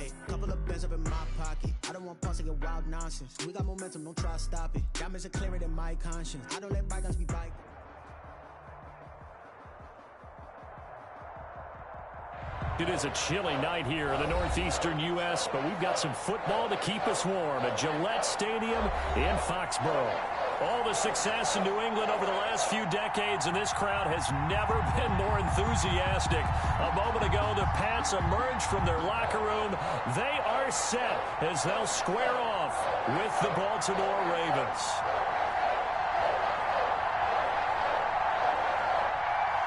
Hey, couple of bands up in my pocket. I don't want pause to get wild nonsense. We got momentum, don't try to stop it. Diamonds are clearer than my conscience. I don't let bygones be bygones. It is a chilly night here in the northeastern U.S., but we've got some football to keep us warm at Gillette Stadium in Foxborough. All the success in New England over the last few decades, and this crowd has never been more enthusiastic. A moment ago, the Pats emerged from their locker room. They are set as they'll square off with the Baltimore Ravens.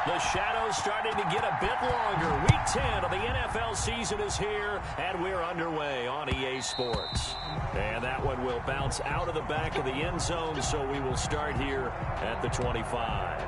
The shadow's starting to get a bit longer. Week 10 of the NFL season is here, and we're underway on EA Sports. And that one will bounce out of the back of the end zone, so we will start here at the 25.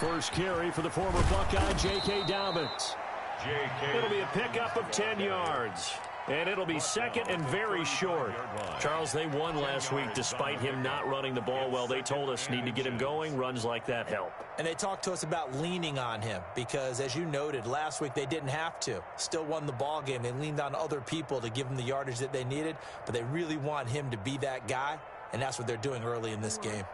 First carry for the former Buckeye, J.K. Dobbins. It'll be a pickup of 10 yards. And it'll be second and very short. Charles, they won last week despite him not running the ball well. They told us need to get him going. Runs like that help. And they talked to us about leaning on him because, as you noted, last week they didn't have to. Still won the ball game. They leaned on other people to give them the yardage that they needed, but they really want him to be that guy, and that's what they're doing early in this game.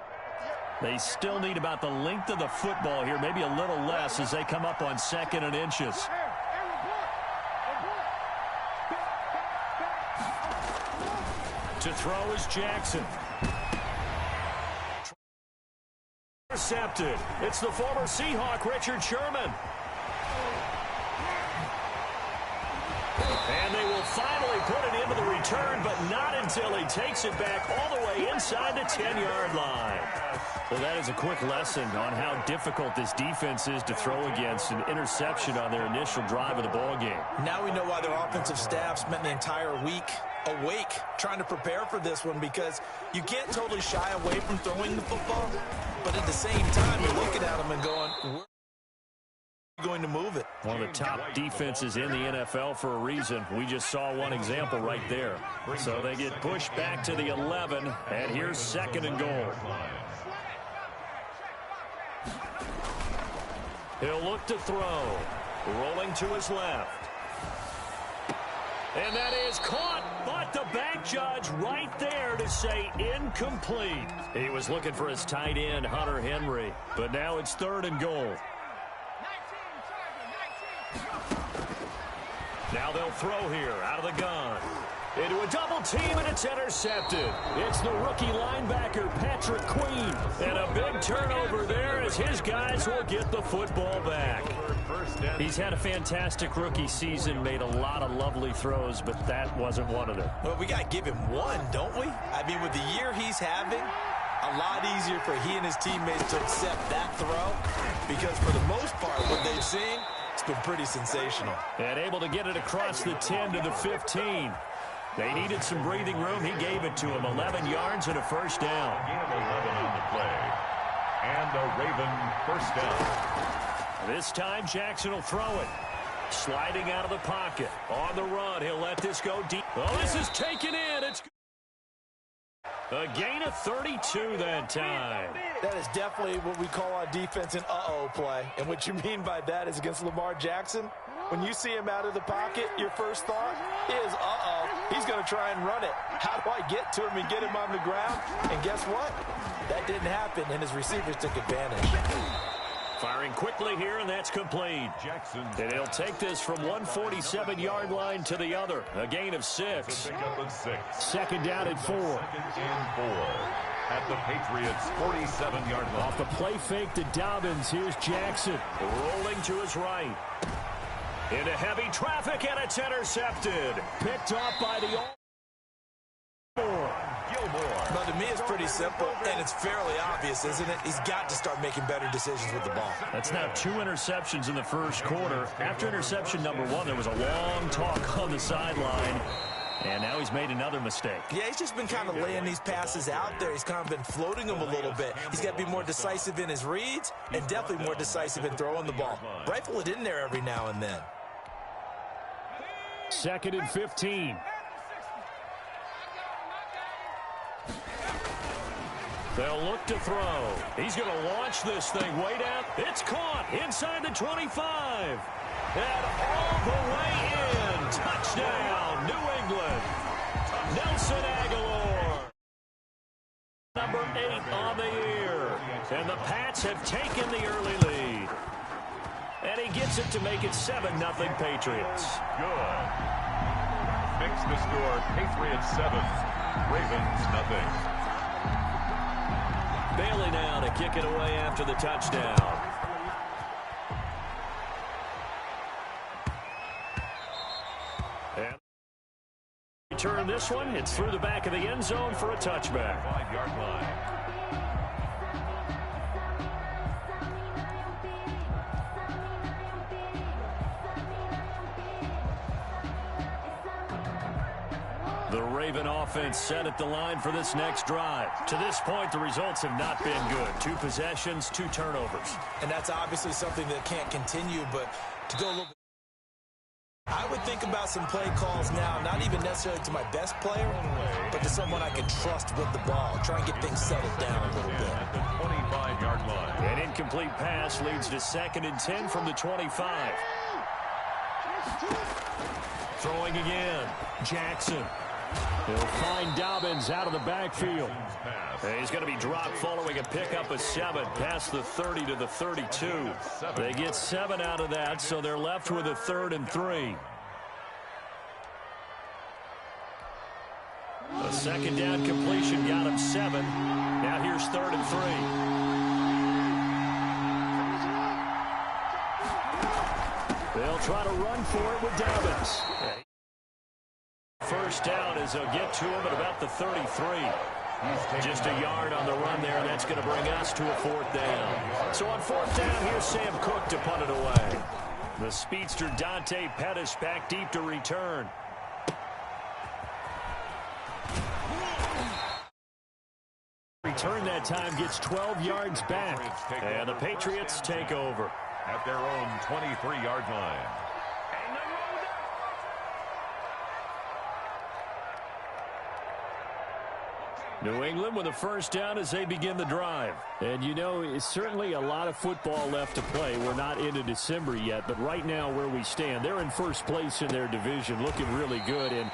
They still need about the length of the football here, maybe a little less as they come up on 2nd and inches. To throw is Jackson. Intercepted. It's the former Seahawk, Richard Sherman. And they will finally put it into the return, but not until he takes it back all the way inside the 10-yard line. Well, that is a quick lesson on how difficult this defense is to throw against an interception on their initial drive of the ballgame. Now we know why their offensive staff spent the entire week awake trying to prepare for this one, because you can't totally shy away from throwing the football, but at the same time you're looking at them and going, we're going to move it. One of the top defenses in the NFL for a reason. We just saw one example right there. So they get pushed back to the 11, and here's 2nd and goal. He'll look to throw. Rolling to his left. And that is caught, but the back judge right there to say incomplete. He was looking for his tight end, Hunter Henry, but now it's 3rd and goal. Now they'll throw here out of the gun. Into a double team, and it's intercepted. It's the rookie linebacker, Patrick Queen. And a big turnover there as his guys will get the football back. He's had a fantastic rookie season, made a lot of lovely throws, but that wasn't one of them. Well, we got to give him one, don't we? I mean, with the year he's having, a lot easier for he and his teammates to accept that throw, because for the most part, what they've seen, it's been pretty sensational. And able to get it across the 10 to the 15. They needed some breathing room. He gave it to him. 11 yards and a first down. 11 on the play. And a Raven first down. This time Jackson will throw it. Sliding out of the pocket. On the run. He'll let this go deep. Oh, this is taken in. It's a gain of 32 that time. That is definitely what we call on defense an uh-oh play. And what you mean by that is against Lamar Jackson, when you see him out of the pocket, your first thought is, uh-oh, he's going to try and run it. How do I get to him and get him on the ground? And guess what? That didn't happen, and his receivers took advantage. Firing quickly here, and that's complete. Jackson. And he'll take this from 147-yard line to the other. A gain of 6. Pick up of 6. 2nd down at 4. 2nd and 4. At the Patriots' 47-yard line. Off the play fake to Dobbins. Here's Jackson. Rolling to his right. Into heavy traffic, and it's intercepted. Picked off by the Gilmore. But to me, is pretty simple, and it's fairly obvious, isn't it? He's got to start making better decisions with the ball. That's now 2 interceptions in the first quarter. After interception number 1, there was a long talk on the sideline. And now he's made another mistake. Yeah, he's just been kind of laying these passes out there. He's kind of been floating them a little bit. He's got to be more decisive in his reads and definitely more decisive in throwing the ball. Rifle it in there every now and then. 2nd and 15. They'll look to throw. He's going to launch this thing way down. It's caught inside the 25. And all the way in. Touchdown, New England. Nelson Aguilar. Number 8 on the year. And the Pats have taken the early lead. And he gets it to make it 7-0 Patriots. Good. Makes the score Patriots 7, Ravens nothing. Bailey now to kick it away after the touchdown. And return this one. It's through the back of the end zone for a touchback. 5-yard line. The Raven offense set at the line for this next drive. To this point, the results have not been good. 2 possessions, 2 turnovers. And that's obviously something that can't continue, but to go a little bit, I would think about some play calls now, not even necessarily to my best player, but to someone I can trust with the ball. Try and get things settled down a little bit. At the 25-yard line. An incomplete pass leads to 2nd and 10 from the 25. Throwing again. Jackson. He'll find Dobbins out of the backfield. And he's going to be dropped following a pickup of 7 past the 30 to the 32. They get 7 out of that, so they're left with a 3rd and 3. A 2nd down completion got him 7. Now here's 3rd and 3. They'll try to run for it with Dobbins. First down as they'll get to him at about the 33. Just a yard on the run there. That's going to bring us to a 4th down. So on 4th down, here's Sam Cook to punt it away. The speedster Dante Pettis back deep to return. Return that time gets 12 yards back. And the Patriots take over. At their own 23-yard line. New England with a first down as they begin the drive. And, you know, it's certainly a lot of football left to play. We're not into December yet, but right now where we stand, they're in first place in their division, looking really good in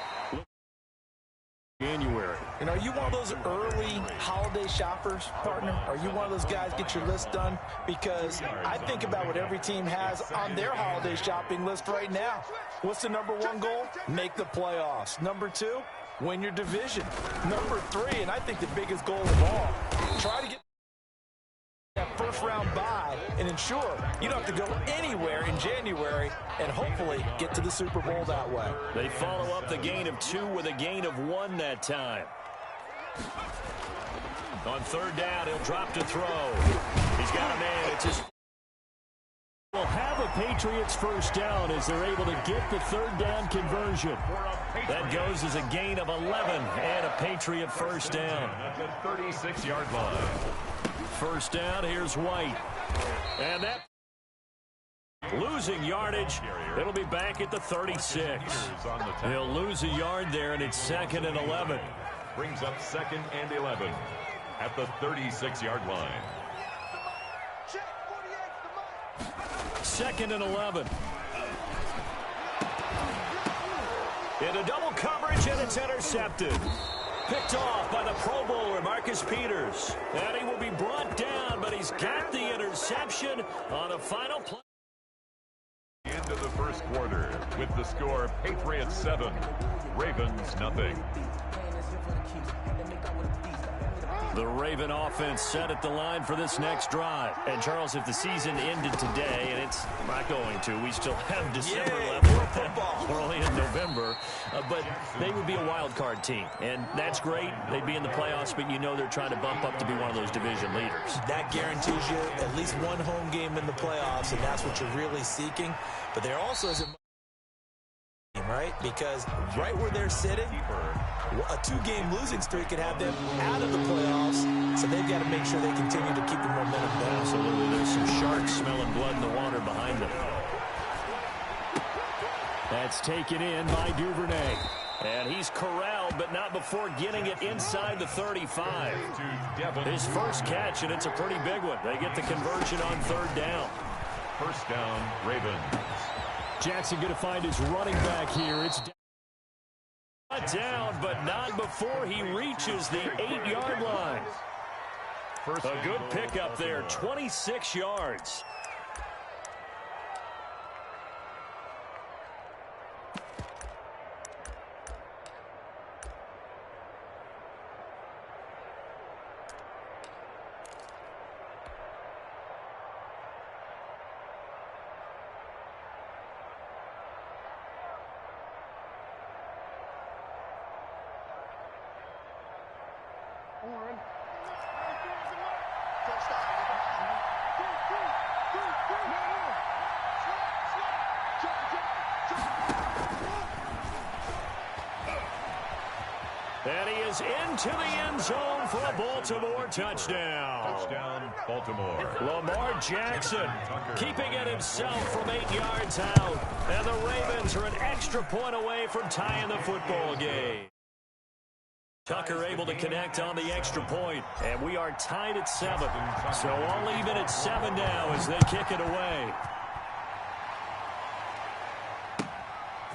January. And are you one of those early holiday shoppers, partner? Are you one of those guys get your list done? Because I think about what every team has on their holiday shopping list right now. What's the number 1 goal? Make the playoffs. Number 2? Win your division. Number 3, and I think the biggest goal of all, try to get that first-round bye and ensure you don't have to go anywhere in January and hopefully get to the Super Bowl that way. They follow up the gain of 2 with a gain of 1 that time. On 3rd down, he'll drop to throw. He's got a man. It's his... Will have a Patriots first down as they're able to get the 3rd down conversion. That goes as a gain of 11 and a Patriot first down. At the 36-yard line. First down, here's White. And that losing yardage. It'll be back at the 36. He'll lose a yard there, and it's 2nd and 11. Brings up 2nd and 11 at the 36-yard line. 2nd and 11. Into double coverage, and it's intercepted. Picked off by the Pro Bowler, Marcus Peters. And he will be brought down, but he's got the interception on the final play. End of the first quarter with the score Patriots 7, Ravens nothing. The Raven offense set at the line for this next drive. And, Charles, if the season ended today, and it's not going to, we still have December left. We're only in November. But they would be a wild card team. And that's great. They'd be in the playoffs, but you know they're trying to bump up to be one of those division leaders. That guarantees you at least one home game in the playoffs, and that's what you're really seeking. But there also isn't much, right? Because right where they're sitting, a two-game losing streak could have them out of the playoffs, so they've got to make sure they continue to keep the momentum down. Absolutely. There's some sharks smelling blood in the water behind them. That's taken in by Duvernay. And he's corralled, but not before getting it inside the 35. His first catch, and it's a pretty big one. They get the conversion on third down. First down, Ravens. Jackson going to find his running back here. It's down, but not before he reaches the 8-yard line. A good pickup there, 26 yards. And he is into the end zone for a Baltimore touchdown. Touchdown, Baltimore. Lamar Jackson keeping it himself from 8 yards out. And the Ravens are an extra point away from tying the football game. Tucker able to connect on the extra point, and we are tied at 7. So all even at 7 now as they kick it away.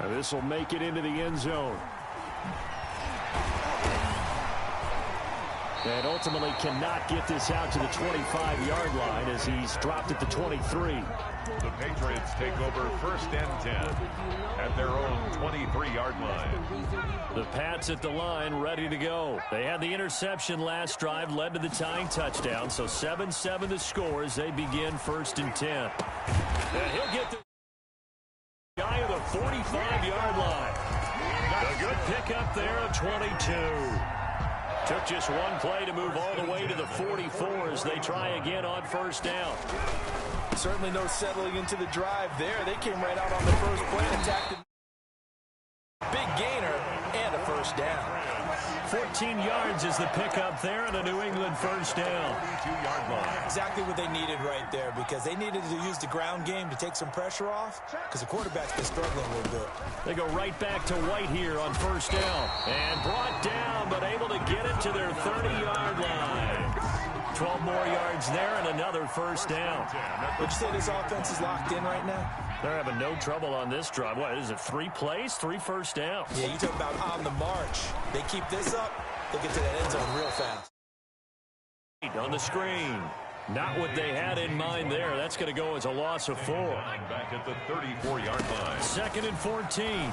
And this will make it into the end zone. And ultimately cannot get this out to the 25-yard line as he's dropped at the 23. The Patriots take over first and 10 at their own 23-yard line. The Pats at the line ready to go. They had the interception last drive, led to the tying touchdown. So 7-7 the score as they begin first and 10. And he'll get the guy at the 45-yard line. A good pickup there of 22. Took just one play to move all the way to the 44 as they try again on first down. Certainly no settling into the drive there. They came right out on the first play and attacked the big gainer and a first down. 14 yards is the pickup there and a New England first down. 22-yard line. Exactly what they needed right there because they needed to use the ground game to take some pressure off because the quarterback's been struggling a little bit. They go right back to White here on first down. And brought down, but able to get it to their 30-yard line. 12 more yards there and another first down. Would you say this offense is locked in right now? They're having no trouble on this drive. What is it, 3 plays, 3 first downs? Yeah, you talk about on the march. They keep this up, they'll get to that end zone real fast. On the screen. Not what they had in mind there. That's going to go as a loss of 4. Back at the 34-yard line. 2nd and 14.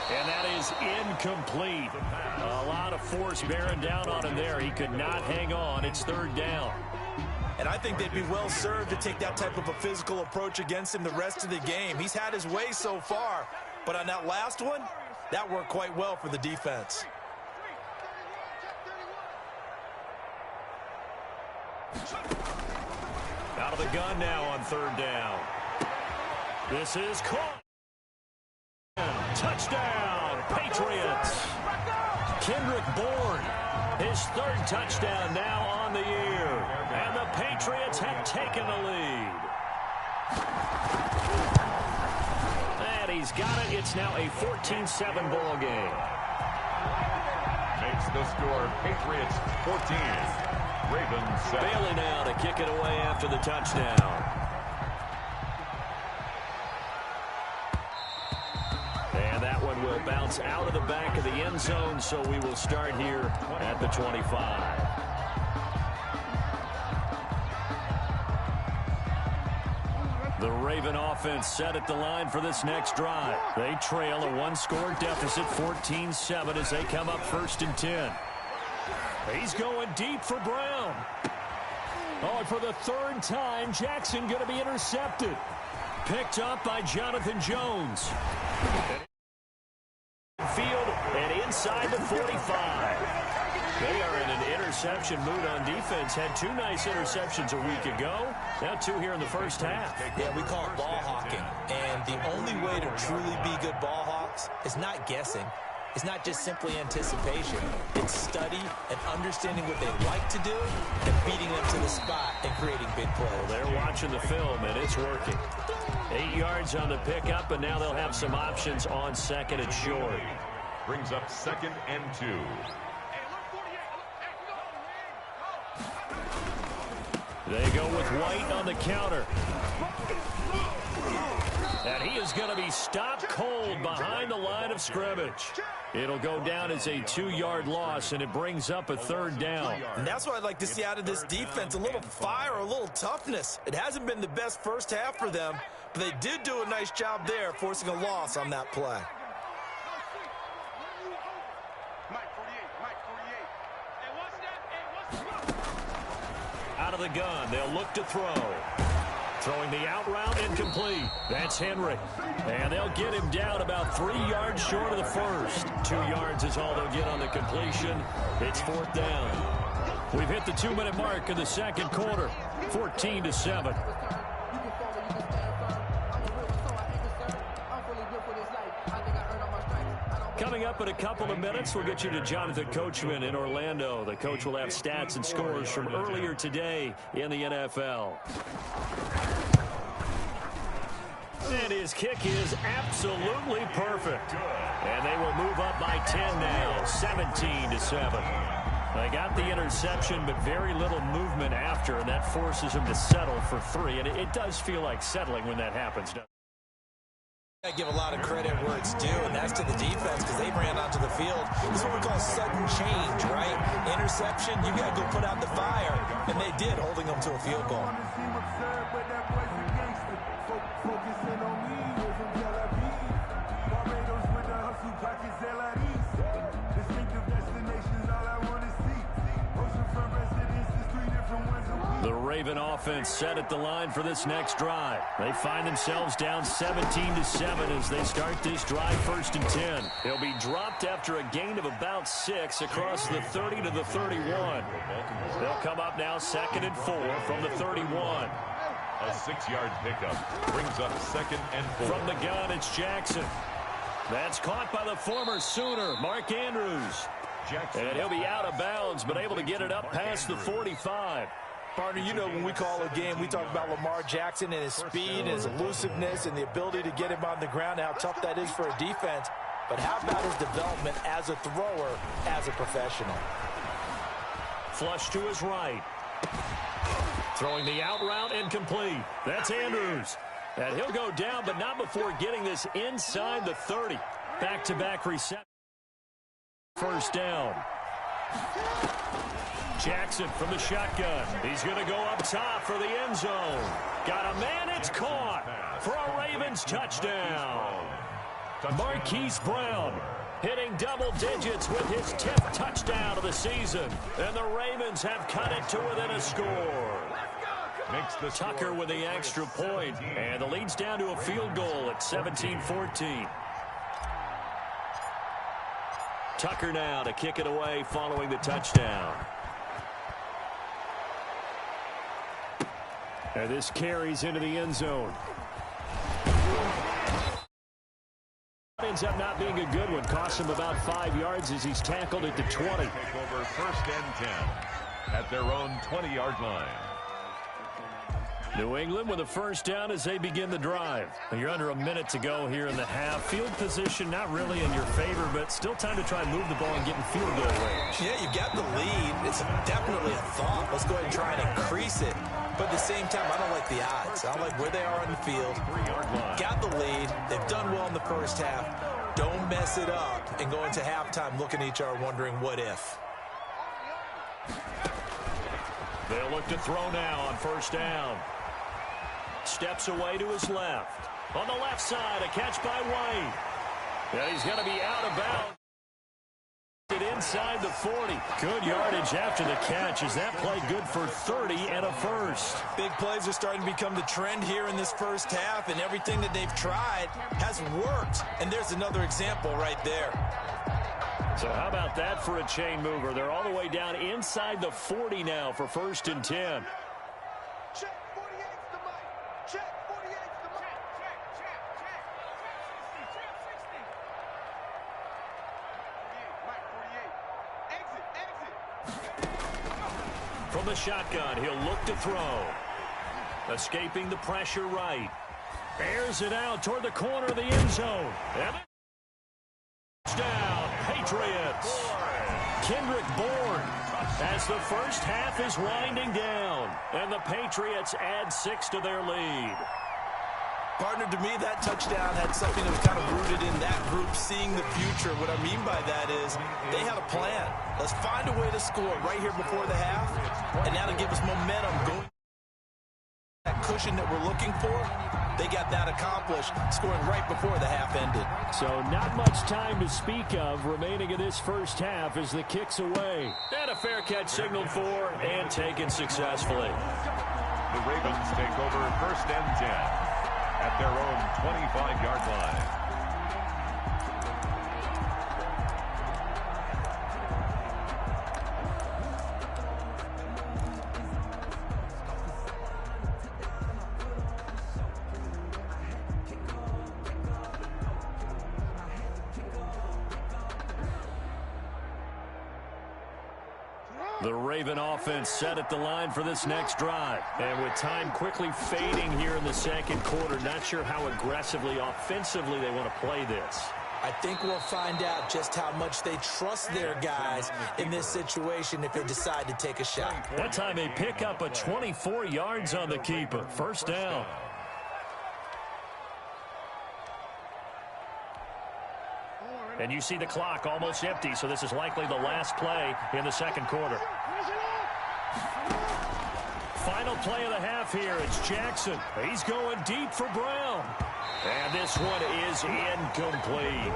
And that is incomplete. A lot of force bearing down on him there. He could not hang on. It's 3rd down. And I think they'd be well served to take that type of a physical approach against him the rest of the game. He's had his way so far. But on that last one, that worked quite well for the defense. Out of the gun now on 3rd down. This is caught. Touchdown, Patriots. Kendrick Bourne, his 3rd touchdown now on the year. And the Patriots have taken the lead. And he's got it. It's now a 14-7 ball game. Makes the score Patriots 14. Ravens 7. Bailey now to kick it away after the touchdown. And that one will bounce out of the back of the end zone, so we will start here at the 25. The Raven offense set at the line for this next drive. They trail a 1-score deficit, 14-7, as they come up 1st and 10. He's going deep for Brown. Oh, and for the third time, Jackson going to be intercepted. Picked up by Jonathan Jones. Field and inside the 45. They are in an interception mood on defense. Had 2 nice interceptions a week ago. Now 2 here in the first half. Yeah, we call it ball hawking. And the only way to truly be good ball hawks is not guessing. It's not just simply anticipation. It's study and understanding what they like to do and beating them to the spot and creating big plays. Well, they're watching the film, and it's working. 8 yards on the pickup, and now they'll have some options on second and short. Brings up 2nd and 2. They go with White on the counter. And he is going to be stopped cold behind the line of scrimmage. It'll go down as a 2-yard loss, and it brings up a 3rd down. And that's what I'd like to see out of this defense, a little fire, a little toughness. It hasn't been the best first half for them, but they did do a nice job there, forcing a loss on that play. Out of the gun, they'll look to throw. Throwing the out route, incomplete. That's Henry. And they'll get him down about 3 yards short of the first. 2 yards is all they'll get on the completion. It's 4th down. We've hit the 2-minute mark in the second quarter. 14-7. Coming up in a couple of minutes, we'll get you to Jonathan Coachman in Orlando. The coach will have stats and scores from earlier today in the NFL. And his kick is absolutely perfect. And they will move up by 10 now, 17-7. They got the interception, but very little movement after, and that forces him to settle for 3. And it does feel like settling when that happens, doesn't it? I give a lot of credit where it's due, and that's to the defense because they ran onto the field. This is what we call sudden change, right? Interception, you got to go put out the fire, and they did, holding them to a field goal. The Raven offense set at the line for this next drive. They find themselves down 17-7 as they start this drive 1st and 10. They'll be dropped after a gain of about 6 across the 30 to the 31. They'll come up now 2nd and 4 from the 31. A 6-yard pickup brings up 2nd and 4. From the gun, it's Jackson. That's caught by the former Sooner, Mark Andrews. And he'll be out of bounds, but able to get it up past the 45. Partner, you know when we call a game, we talk about Lamar Jackson and his speed and his elusiveness and the ability to get him on the ground, how tough that is for a defense. But how about his development as a thrower, as a professional? Flush to his right. Throwing the out route, incomplete. That's Andrews. And he'll go down, but not before getting this inside the 30. Back-to-back reception. 1st down. Jackson from the shotgun. He's going to go up top for the end zone. Got a man, it's caught for a Ravens touchdown. Marquise Brown hitting double digits with his 10th touchdown of the season. And the Ravens have cut it to within a score. Tucker with the extra point, and the lead's down to a field goal at 17-14. Tucker now to kick it away following the touchdown. And this carries into the end zone. Ends up not being a good one. Costs him about 5 yards as he's tackled at the 20. Take over 1st and 10 at their own 20-yard line. New England with a 1st down as they begin the drive. You're under a minute to go here in the half. Field position not really in your favor, but still time to try and move the ball and get in field goal range. Yeah, you got the lead. It's definitely a thought. Let's go ahead and try and increase it. But at the same time, I don't like the odds. I don't like where they are on the field. Got the lead. They've done well in the first half. Don't mess it up and go into halftime looking at each other wondering what if. They'll look to throw now on 1st down. Steps away to his left. On the left side, a catch by White. And he's going to be out of bounds. Inside the 40. Good yardage after the catch. Is that play good for 30 and a first? Big plays are starting to become the trend here in this first half, and everything that they've tried has worked. And there's another example right there. So how about that for a chain mover? They're all the way down inside the 40 now for 1st and 10. Check 48's the mic. Check 48's the mic. Check 60. Mike 48. Exit. From the shotgun, he'll look to throw. Escaping the pressure right. Airs it out toward the corner of the end zone. And touchdown, Patriots. Kendrick Bourne as the first half is winding down. And the Patriots add 6 to their lead. Partner, to me, that touchdown had something that was kind of rooted in that group seeing the future. What I mean by that is they had a plan. Let's find a way to score right here before the half, and now to give us momentum going. That cushion that we're looking for, they got that accomplished, scoring right before the half ended. So not much time to speak of remaining in this first half as the kick's away. And a fair catch signaled for and taken successfully. The Ravens take over 1st and 10. At their own 25-yard line. The Raven offense set at the line for this next drive. And with time quickly fading here in the second quarter, not sure how aggressively, offensively they want to play this. I think we'll find out just how much they trust their guys in this situation if they decide to take a shot. That time they pick up a 24 yards on the keeper. 1st down. And you see the clock almost empty, so this is likely the last play in the second quarter. Final play of the half here. It's Jackson. He's going deep for Brown. And this one is incomplete.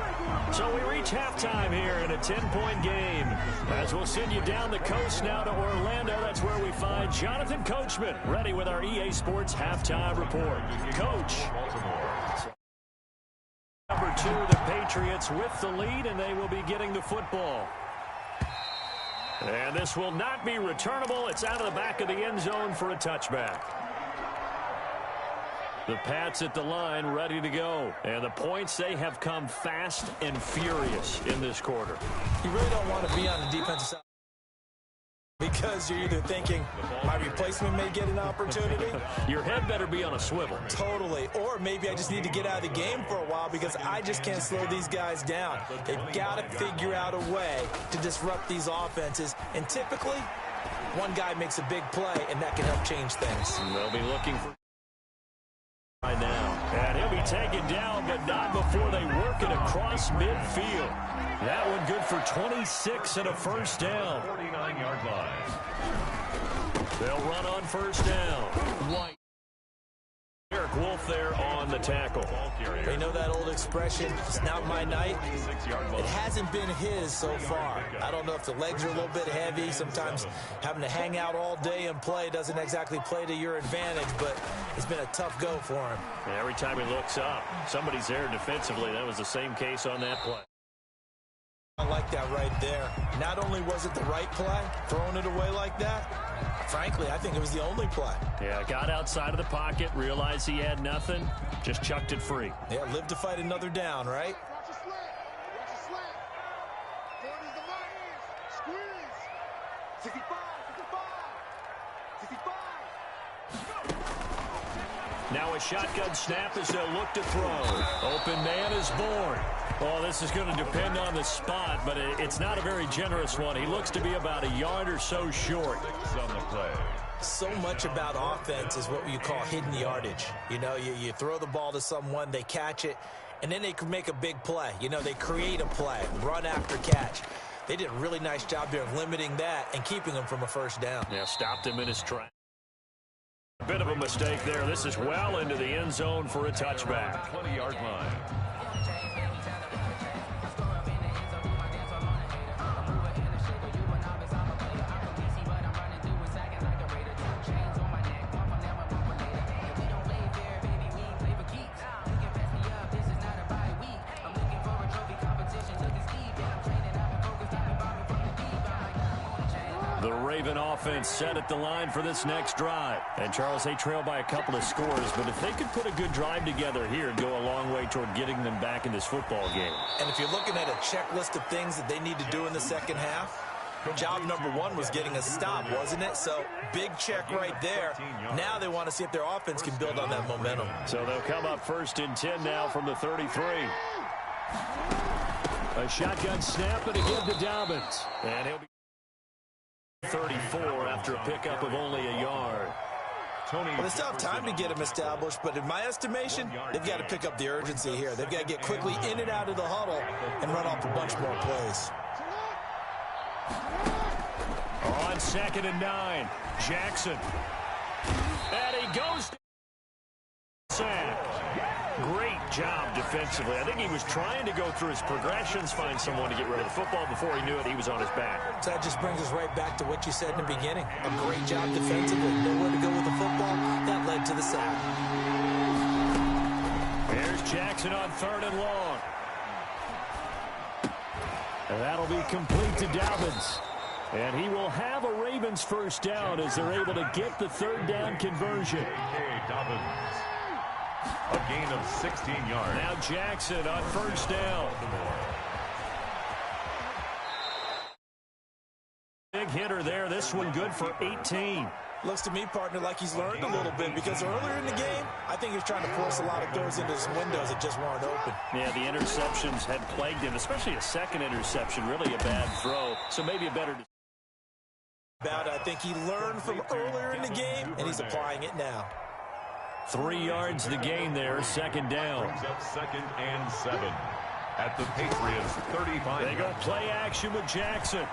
So we reach halftime here in a 10-point game. As we'll send you down the coast now to Orlando. That's where we find Jonathan Coachman ready with our EA Sports halftime report. Coach. Number 2, the Patriots with the lead, and they will be getting the football. And this will not be returnable. It's out of the back of the end zone for a touchback. The Pats at the line ready to go. And the points, they have come fast and furious in this quarter. You really don't want to be on the defensive side because you're either thinking my replacement may get an opportunity. Your head better be on a swivel. Totally. Or maybe I just need to get out of the game for a while because I just can't slow these guys down. They've got to figure out a way to disrupt these offenses. And typically, one guy makes a big play, and that can help change things. They'll be looking for right now. And he'll be taken down, but not before they work it across midfield. That one good for 26 and a 1st down. 49-yard line. They'll run on 1st down. White. Eric Wolf there on the tackle. They know that old expression, it's not my night. It hasn't been his so far. I don't know if the legs are a little bit heavy. Sometimes having to hang out all day and play doesn't exactly play to your advantage, but it's been a tough go for him. Every time he looks up, somebody's there defensively. That was the same case on that play. I like that right there. Not only was it the right play, throwing it away like that, frankly, I think it was the only play. Yeah, got outside of the pocket, realized he had nothing, just chucked it free. Yeah, live to fight another down, right? Watch a slant. Watch a slant. 40's the mic. Squeeze. 65. 65. 65. Now a shotgun snap as they'll look to throw. Open man is Bourne. Well, this is going to depend on the spot, but it's not a very generous one. He looks to be about a yard or so short. On the play. So much about offense is what you call hidden yardage. You know, you throw the ball to someone, they catch it, and then they can make a big play. You know, they create a play, run after catch. They did a really nice job there of limiting that and keeping him from a 1st down. Yeah, stopped him in his track. A bit of a mistake there. This is well into the end zone for a touchback. 20-yard line. The Raven offense set at the line for this next drive. And, Charles, they trail by a couple of scores, but if they could put a good drive together here, it'd go a long way toward getting them back in this football game. And if you're looking at a checklist of things that they need to do in the second half, job number one was getting a stop, wasn't it? So, big check right there. Now they want to see if their offense can build on that momentum. So they'll come up 1st and 10 now from the 33. A shotgun snap and a give to Dobbins. And he'll be 34 after a pickup of only a yard. Well, they still have time to get him established, but in my estimation, they've got to pick up the urgency here. They've got to get quickly in and out of the huddle and run off a bunch more plays. On 2nd and 9, Jackson. And he goes to sack. Great job defensively. I think he was trying to go through his progressions, find someone to get rid of the football. Before he knew it, he was on his back. So that just brings us right back to what you said in the beginning. A great job defensively. Nowhere to go with the football. That led to the sack. Here's Jackson on 3rd and long. And that'll be complete to Dobbins. And he will have a Ravens first down as they're able to get the 3rd down conversion. Dobbins. A gain of 16 yards. Now Jackson on 1st down. Big hitter there. This one good for 18. Looks to me, partner, like he's learned a little bit because earlier in the game, I think he was trying to force a lot of throws into some windows that just weren't open. Yeah, the interceptions had plagued him, especially a second interception. Really a bad throw. So maybe a better I think he learned from earlier in the game, and he's applying it now. 3 yards the gain there, 2nd down. Brings up 2nd and 7 at the Patriots 35. They go play action with Jackson.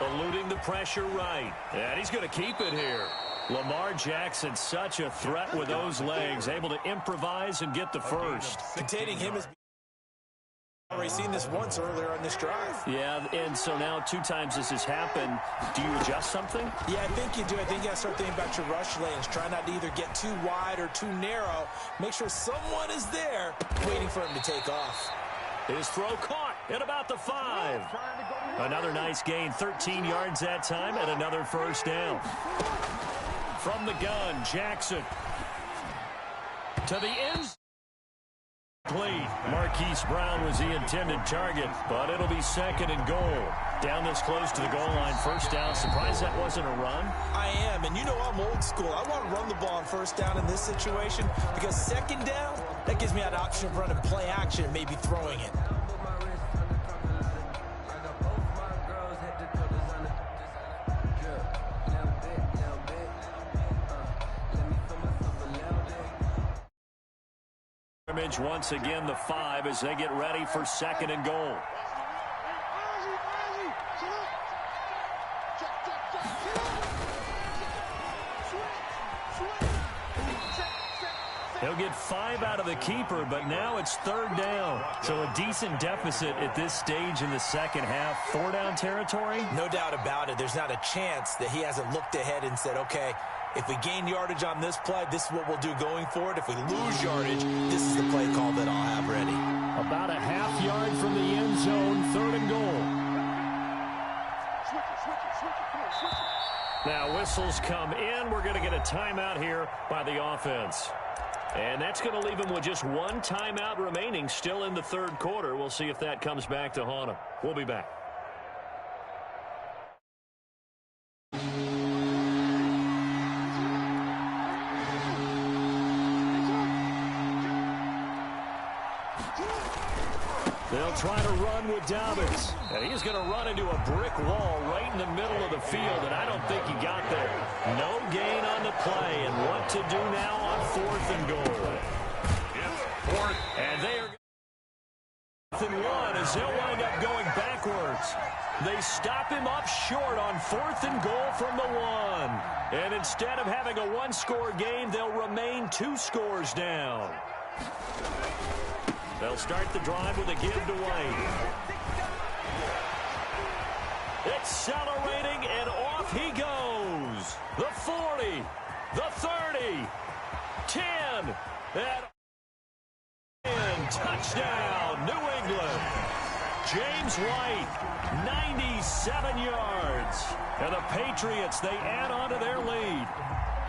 Eluding the pressure right. And he's going to keep it here. Lamar Jackson, such a threat with those legs, able to improvise and get the first. Containing him is already seen this once earlier on this drive. Yeah, and so now 2 times this has happened. Do you adjust something? Yeah, I think you do. I think you got to start thinking about your rush lanes. Try not to either get too wide or too narrow. Make sure someone is there waiting for him to take off. His throw caught at about the 5. Another nice gain, 13 yards that time, and another first down. From the gun, Jackson to the end. Marquise Brown was the intended target, but it'll be 2nd and goal. Down this close to the goal line, first down. Surprised that wasn't a run? I am, and you know I'm old school. I want to run the ball on first down in this situation because 2nd down, that gives me an option of running play action and maybe throwing it. Once again, the 5 as they get ready for 2nd and goal. He'll get 5 out of the keeper, but now it's 3rd down. So a decent deficit at this stage in the second half. 4-down territory? No doubt about it. There's not a chance that he hasn't looked ahead and said, okay, if we gain yardage on this play, this is what we'll do going forward. If we lose yardage, this is the play call that I'll have ready. About a half yard from the end zone, 3rd and goal. Now whistles come in. We're going to get a timeout here by the offense. And that's going to leave him with just 1 timeout remaining still in the 3rd quarter. We'll see if that comes back to haunt him. We'll be back. They'll try to run with Dobbins. And he's going to run into a brick wall right in the middle of the field, and I don't think he got there. No gain on the play, and what to do now on 4th and goal. It's 4th. And they are 4th and 1 as they'll wind up going backwards. They stop him up short on 4th and goal from the 1. And instead of having a 1-score game, they'll remain 2 scores down. They'll start the drive with a give to White. Accelerating, and off he goes. The 40, the 30, 10, and touchdown, New England. James White, 97 yards. And the Patriots, they add on to their lead.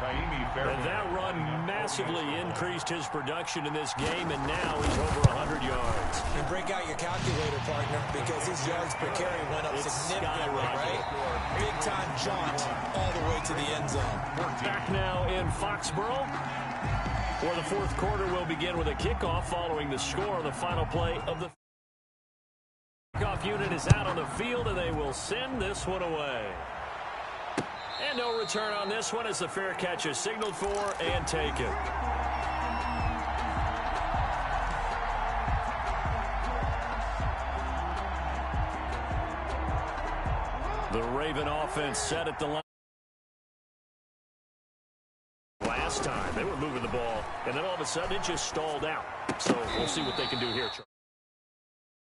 And that run massively increased his production in this game, and now he's over 100 yards. And break out your calculator, partner, because his yards per carry went up significantly, right? Big-time jaunt all the way to the end zone. Back now in Foxborough, where the fourth quarter will begin with a kickoff following the score. The final play of the kickoff unit is out on the field, and they will send this one away. And no return on this one as the fair catch is signaled for and taken. The Raven offense set at the line. Last time, they were moving the ball, and then all of a sudden it just stalled out. So we'll see what they can do here.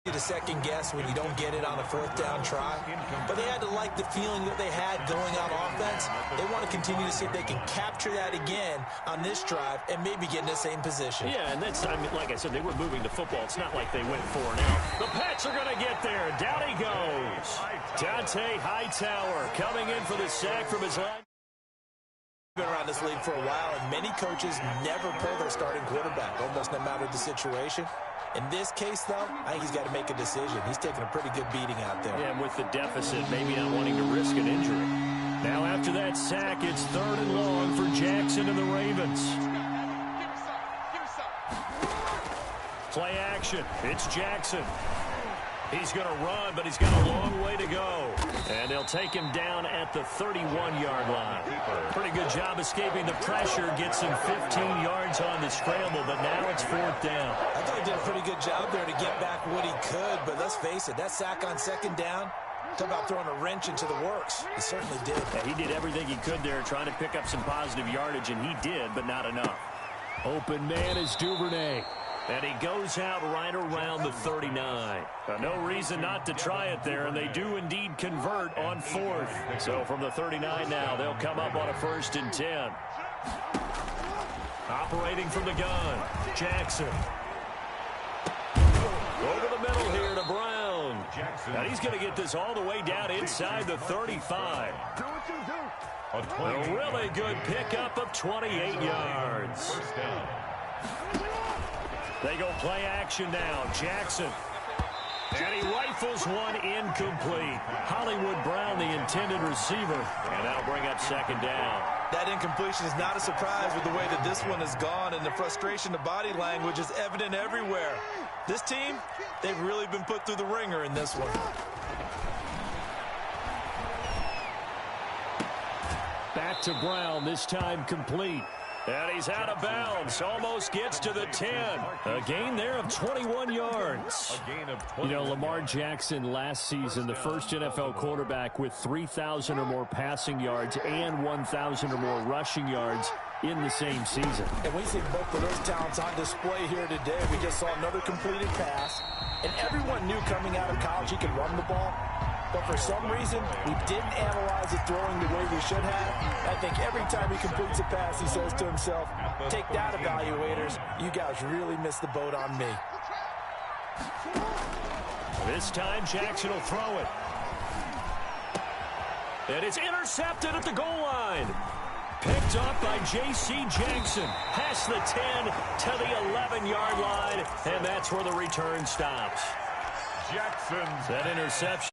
To second guess when you don't get it on a fourth down try, but they had to like the feeling that they had going on offense. They want to continue to see if they can capture that again on this drive and maybe get in the same position. Yeah, and that's, I mean, like I said, they were moving the football. It's not like they went 4 and out. The Pats are going to get there. Down he goes. Dante Hightower coming in for the sack from his line. Been around this league for a while, and many coaches never pull their starting quarterback, almost no matter the situation. In this case, though, I think he's got to make a decision. He's taking a pretty good beating out there. Yeah, and with the deficit, maybe not wanting to risk an injury. Now, after that sack, it's 3rd and long for Jackson and the Ravens. Play action. It's Jackson. He's going to run, but he's got a long way to go. And they'll take him down at the 31-yard line. Pretty good job escaping the pressure. Gets him 15 yards on the scramble, but now it's 4th down. I thought he did a pretty good job there to get back what he could, but let's face it, that sack on 2nd down, talk about throwing a wrench into the works. He certainly did. Yeah, he did everything he could there trying to pick up some positive yardage, and he did, but not enough. Open man is Duvernay. And he goes out right around the 39. No reason not to try it there, and they do indeed convert on 4th. So from the 39 now, they'll come up on a 1st and 10. Operating from the gun, Jackson. Over the middle here to Brown. And he's going to get this all the way down inside the 35. A really good pickup of 28 yards. They go play action now. Jackson. And he rifles one incomplete. Hollywood Brown, the intended receiver. And that'll bring up 2nd down. That incompletion is not a surprise with the way that this one has gone, and the frustration, the body language is evident everywhere. This team, they've really been put through the ringer in this one. Back to Brown, this time complete. And he's out of bounds. Almost gets to the 10. A gain there of 21 yards. You know, Lamar Jackson last season, the first NFL quarterback with 3,000 or more passing yards and 1,000 or more rushing yards in the same season. And we see both of those talents on display here today. We just saw another completed pass. And everyone knew coming out of college he could run the ball. But for some reason, we didn't analyze it throwing the way we should have. I think every time he completes a pass, he says to himself, take that, evaluators. You guys really missed the boat on me. This time, Jackson will throw it. And it's intercepted at the goal line. Picked up by J.C. Jackson. Past the 10 to the 11-yard line. And that's where the return stops. Jackson's that interception.